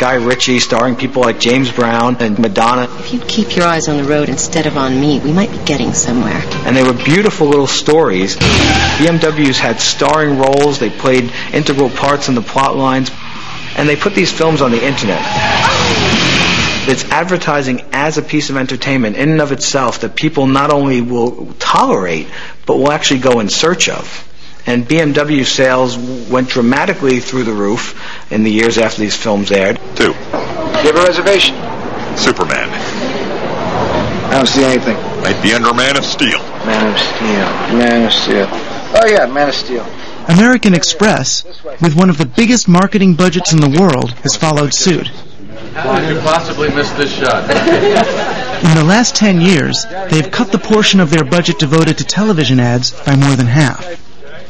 Guy Ritchie, starring people like James Brown and Madonna. If you'd keep your eyes on the road instead of on me, we might be getting somewhere. And they were beautiful little stories. BMWs had starring roles, they played integral parts in the plot lines, and they put these films on the internet. It's advertising as a piece of entertainment in and of itself that people not only will tolerate, but will actually go in search of. And BMW sales went dramatically through the roof in the years after these films aired. 2. You have a reservation? Superman. I don't see anything. Might be under Man of Steel. Man of Steel. Man of Steel. Oh, yeah, Man of Steel. American Express, with one of the biggest marketing budgets in the world, has followed suit. How did you possibly miss this shot? In the last 10 years, they've cut the portion of their budget devoted to television ads by more than half.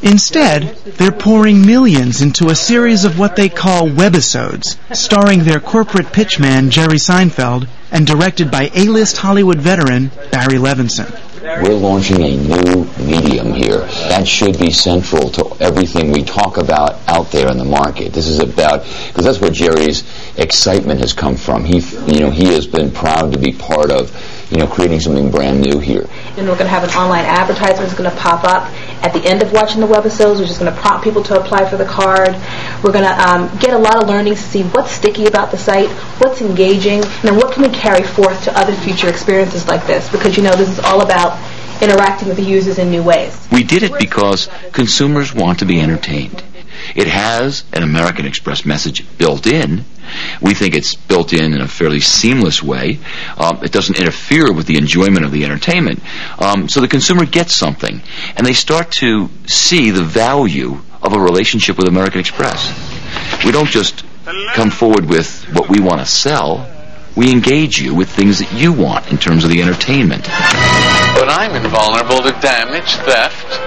Instead, they're pouring millions into a series of what they call webisodes, starring their corporate pitchman Jerry Seinfeld and directed by A-list Hollywood veteran Barry Levinson. We're launching a new medium here. That should be central to everything we talk about out there in the market. This is about, because that's where Jerry's excitement has come from. He has been proud to be part of, creating something brand new here. And we're going to have an online advertisement that's going to pop up at the end of watching the webisodes, which is going to prompt people to apply for the card. We're going to get a lot of learnings to see what's sticky about the site, what's engaging, and then what can we carry forth to other future experiences like this, because this is all about interacting with the users in new ways. We did it because consumers want to be entertained. It has an American Express message built in. We think it's built in a fairly seamless way. It doesn't interfere with the enjoyment of the entertainment. So the consumer gets something, and they start to see the value of a relationship with American Express. We don't just come forward with what we want to sell. We engage you with things that you want in terms of the entertainment. But I'm invulnerable to damage, theft,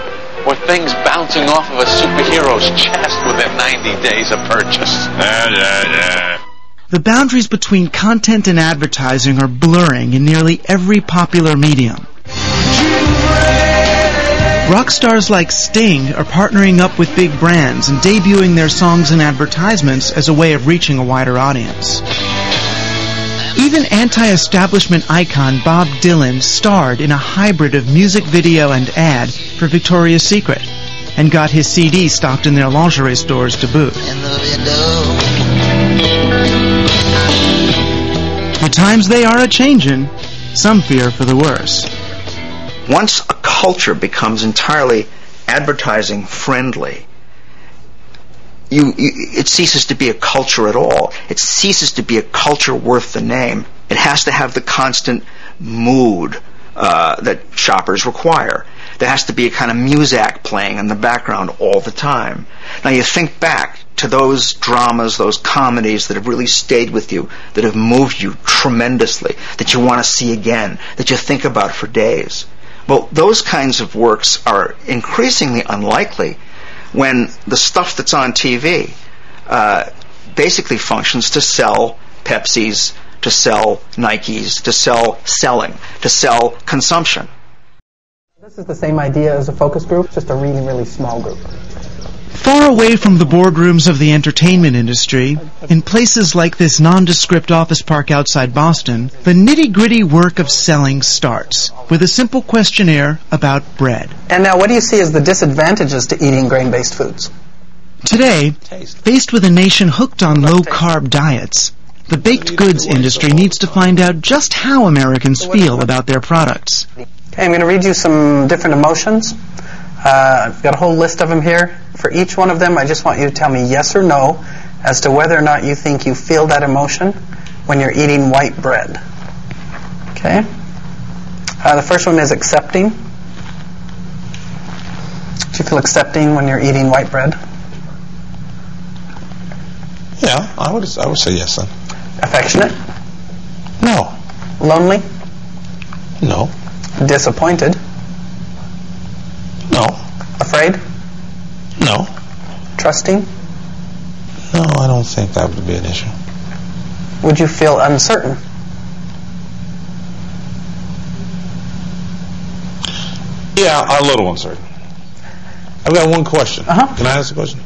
or things bouncing off of a superhero's chest within 90 days of purchase. The boundaries between content and advertising are blurring in nearly every popular medium. Rock stars like Sting are partnering up with big brands and debuting their songs in advertisements as a way of reaching a wider audience. Even anti-establishment icon Bob Dylan starred in a hybrid of music video and ad for Victoria's Secret and got his CD stocked in their lingerie stores to boot. The times they are a-changin', some fear for the worse. Once a culture becomes entirely advertising friendly, it ceases to be a culture at all. It ceases to be a culture worth the name. It has to have the constant mood that shoppers require. There has to be a kind of muzak playing in the background all the time. Now you think back to those dramas, those comedies that have really stayed with you, that have moved you tremendously, that you want to see again, that you think about for days. Well, those kinds of works are increasingly unlikely when the stuff that's on TV basically functions to sell Pepsis, to sell Nikes, to sell selling, to sell consumption. This is the same idea as a focus group, just a really, really small group. Far away from the boardrooms of the entertainment industry, in places like this nondescript office park outside Boston, the nitty-gritty work of selling starts with a simple questionnaire about bread. And now what do you see as the disadvantages to eating grain-based foods? Today, faced with a nation hooked on low-carb diets, the baked goods industry needs to find out just how Americans feel about their products. Okay, I'm going to read you some different emotions. I've got a whole list of them here. For each one of them, I just want you to tell me yes or no as to whether or not you think you feel that emotion when you're eating white bread. Okay? The first one is accepting. Do you feel accepting when you're eating white bread? Yeah, I would say yes then. Affectionate? No. Lonely? No. Disappointed? No. Afraid? No. Trusting? No, I don't think that would be an issue. Would you feel uncertain? Yeah, a little uncertain. I've got one question. Uh-huh. Can I ask a question?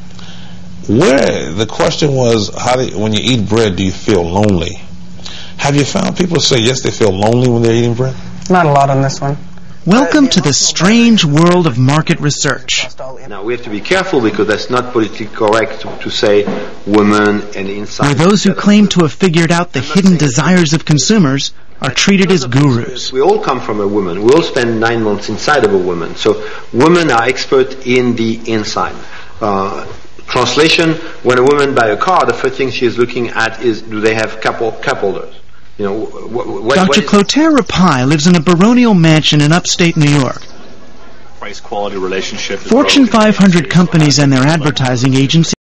Where the question was, when you eat bread, do you feel lonely? Have you found people say yes, they feel lonely when they're eating bread? Not a lot on this one. Welcome to the strange world of market research. Now we have to be careful because that's not politically correct to say women and inside. Where those who claim to have figured out the hidden desires of consumers are treated as gurus. We all come from a woman. We all spend 9 months inside of a woman. So women are expert in the inside. Translation: when a woman buys a car, the first thing she is looking at is, do they have cup holders? You know, Dr. Clotaire Rapaille lives in a baronial mansion in upstate New York. Price-quality relationship. Fortune 500 companies and their advertising agencies